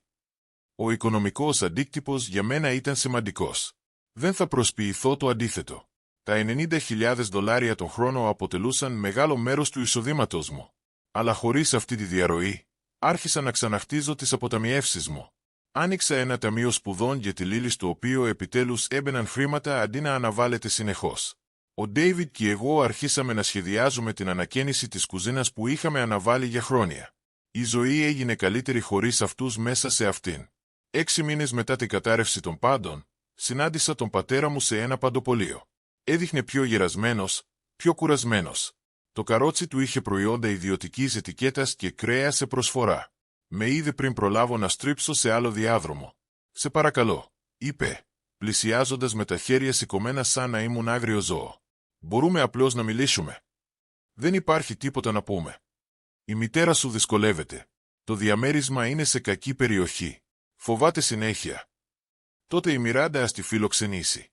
Ο οικονομικός αντίκτυπος για μένα ήταν σημαντικός. Δεν θα προσποιηθώ το αντίθετο. Τα $90,000 τον χρόνο αποτελούσαν μεγάλο μέρος του εισοδήματος μου. Αλλά χωρίς αυτή τη διαρροή, άρχισα να ξαναχτίζω τις αποταμιεύσεις μου. Άνοιξα ένα ταμείο σπουδών για τη Λίλη στο οποίο επιτέλους έμπαιναν χρήματα αντί να αναβάλλεται συνεχώς. Ο Ντέιβιντ και εγώ αρχίσαμε να σχεδιάζουμε την ανακαίνιση της κουζίνας που είχαμε αναβάλει για χρόνια. Η ζωή έγινε καλύτερη χωρίς αυτούς μέσα σε αυτήν. 6 μήνες μετά την κατάρρευση των πάντων, συνάντησα τον πατέρα μου σε ένα παντοπωλείο. Έδειχνε πιο γερασμένος, πιο κουρασμένος. Το καρότσι του είχε προϊόντα ιδιωτικής ετικέτας και κρέα σε προσφορά. Με είδε πριν προλάβω να στρίψω σε άλλο διάδρομο. «Σε παρακαλώ», είπε, πλησιάζοντας με τα χέρια σηκωμένα σαν να ήμουν άγριο ζώο. «Μπορούμε απλώς να μιλήσουμε?» «Δεν υπάρχει τίποτα να πούμε. Η μητέρα σου δυσκολεύεται. Το διαμέρισμα είναι σε κακή περιοχή. Φοβάται συνέχεια. Τότε η Μιράντα ας τη φιλοξενήσει.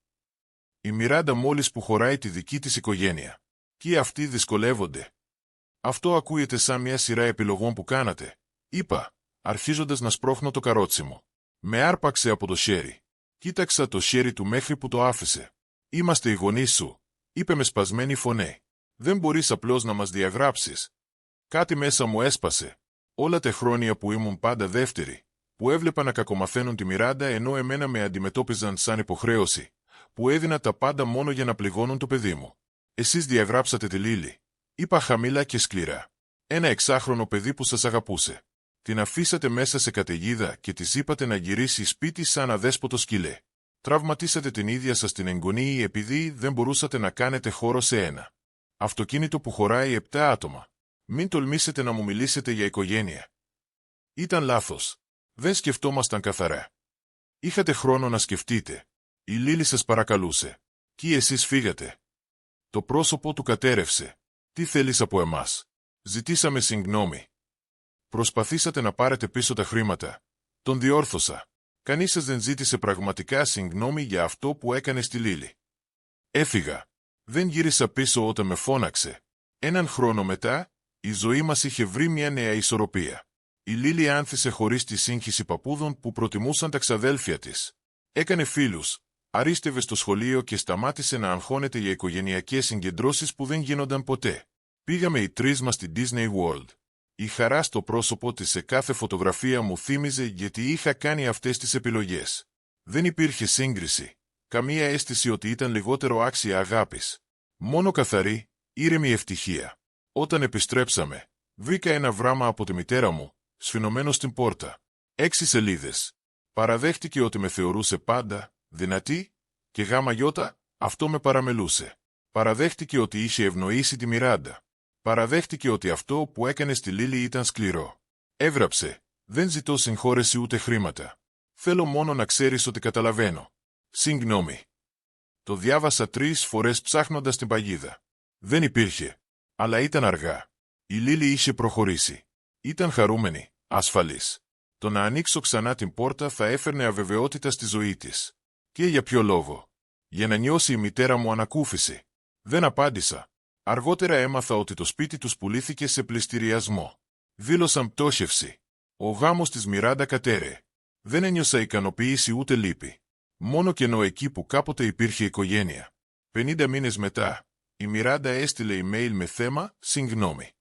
Η Μιράντα μόλις που χωράει τη δική της οικογένεια. Και αυτοί δυσκολεύονται. Αυτό ακούγεται σαν μια σειρά επιλογών που κάνατε», είπα, αρχίζοντας να σπρώχνω το καρότσι μου. Με άρπαξε από το χέρι. Κοίταξα το χέρι του μέχρι που το άφησε. «Είμαστε οι γονείς σου», είπε με σπασμένη φωνή. «Δεν μπορείς απλώς να μας διαγράψεις». Κάτι μέσα μου έσπασε. Όλα τα χρόνια που ήμουν πάντα δεύτερη, που έβλεπα να κακομαθαίνουν τη Μιράντα ενώ εμένα με αντιμετώπιζαν σαν υποχρέωση, που έδινα τα πάντα μόνο για να πληγώνουν το παιδί μου. «Εσείς διαγράψατε τη Λίλη», είπα χαμηλά και σκληρά. «Ένα 6χρονο παιδί που σας αγαπούσε. Την αφήσατε μέσα σε καταιγίδα και της είπατε να γυρίσει σπίτι σαν αδέσποτο σκυλέ. Τραυματίσατε την ίδια σας την εγγονή επειδή δεν μπορούσατε να κάνετε χώρο σε ένα αυτοκίνητο που χωράει 7 άτομα. Μην τολμήσετε να μου μιλήσετε για οικογένεια. Ήταν λάθος. Δεν σκεφτόμασταν καθαρά. Είχατε χρόνο να σκεφτείτε. Η Λίλη σας παρακαλούσε. Και εσείς φύγατε». Το πρόσωπο του κατέρευσε. «Τι θέλεις από εμάς?» «Ζητήσαμε συγγνώμη. Προσπαθήσατε να πάρετε πίσω τα χρήματα». Τον διόρθωσα. «Κανείς σας δεν ζήτησε πραγματικά συγγνώμη για αυτό που έκανε στη Λίλη». Έφυγα. Δεν γύρισα πίσω όταν με φώναξε. Έναν χρόνο μετά, η ζωή μας είχε βρει μια νέα ισορροπία. Η Λίλη άνθησε χωρίς τη σύγχυση παππούδων που προτιμούσαν τα ξαδέλφια της. Έκανε φίλους, αρίστευε στο σχολείο και σταμάτησε να αγχώνεται για οικογενειακές συγκεντρώσεις που δεν γίνονταν ποτέ. Πήγαμε οι τρεις μας στη Disney World. Η χαρά στο πρόσωπο της σε κάθε φωτογραφία μου θύμιζε γιατί είχα κάνει αυτές τις επιλογές. Δεν υπήρχε σύγκριση, καμία αίσθηση ότι ήταν λιγότερο άξια αγάπης. Μόνο καθαρή, ήρεμη ευτυχία. Όταν επιστρέψαμε, βρήκα ένα βράμα από τη μητέρα μου, σφινωμένο στην πόρτα. 6 σελίδες. Παραδέχτηκε ότι με θεωρούσε πάντα δυνατή και γάμα-γιώτα, αυτό με παραμελούσε. Παραδέχτηκε ότι είχε ευνοήσει τη Μιράντα. Παραδέχτηκε ότι αυτό που έκανε στη Λίλη ήταν σκληρό. Έγραψε: «Δεν ζητώ συγχώρεση ούτε χρήματα. Θέλω μόνο να ξέρεις ότι καταλαβαίνω. Συγγνώμη». Το διάβασα 3 φορές ψάχνοντας την παγίδα. Δεν υπήρχε. Αλλά ήταν αργά. Η Λίλη είχε προχωρήσει. Ήταν χαρούμενη, ασφαλής. Το να ανοίξω ξανά την πόρτα θα έφερνε αβεβαιότητα στη ζωή της. Και για ποιο λόγο? Για να νιώσει η μητέρα μου ανακούφιση. Δεν απάντησα. Αργότερα έμαθα ότι το σπίτι τους πουλήθηκε σε πληστηριασμό. Δήλωσαν πτώχευση. Ο γάμος της Μιράντα κατέρεε. Δεν ένιωσα ικανοποίηση ούτε λύπη. Μόνο κενό εκεί που κάποτε υπήρχε οικογένεια. 50 μήνες μετά, η Μιράντα έστειλε email με θέμα «Συγγνώμη».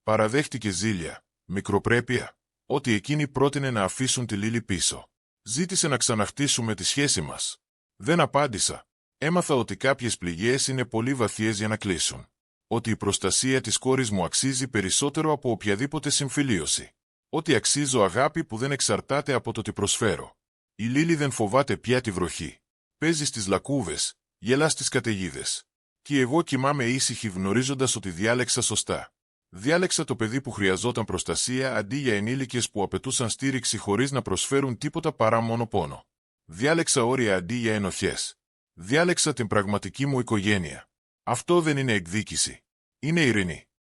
Παραδέχτηκε ζήλια, μικροπρέπεια, ότι εκείνη πρότεινε να αφήσουν τη Λίλη πίσω. Ζήτησε να ξαναχτίσουμε τη σχέση μας. Δεν απάντησα. Έμαθα ότι κάποιες πληγές είναι πολύ βαθιές για να κλείσουν. Ότι η προστασία της κόρης μου αξίζει περισσότερο από οποιαδήποτε συμφιλίωση. Ότι αξίζω αγάπη που δεν εξαρτάται από το τι προσφέρω. Η Λίλη δεν φοβάται πια τη βροχή. Παίζει στις λακκούβες, γελά στις καταιγίδες. Και εγώ κοιμάμαι ήσυχη γνωρίζοντας ότι διάλεξα σωστά. Διάλεξα το παιδί που χρειαζόταν προστασία αντί για ενήλικες που απαιτούσαν στήριξη χωρίς να προσφέρουν τίποτα παρά μόνο πόνο. Διάλεξα όρια αντί για ενοχές. Διάλεξα την πραγματική μου οικογένεια. Αυτό δεν είναι εκδίκηση. Είναι ειρήνη.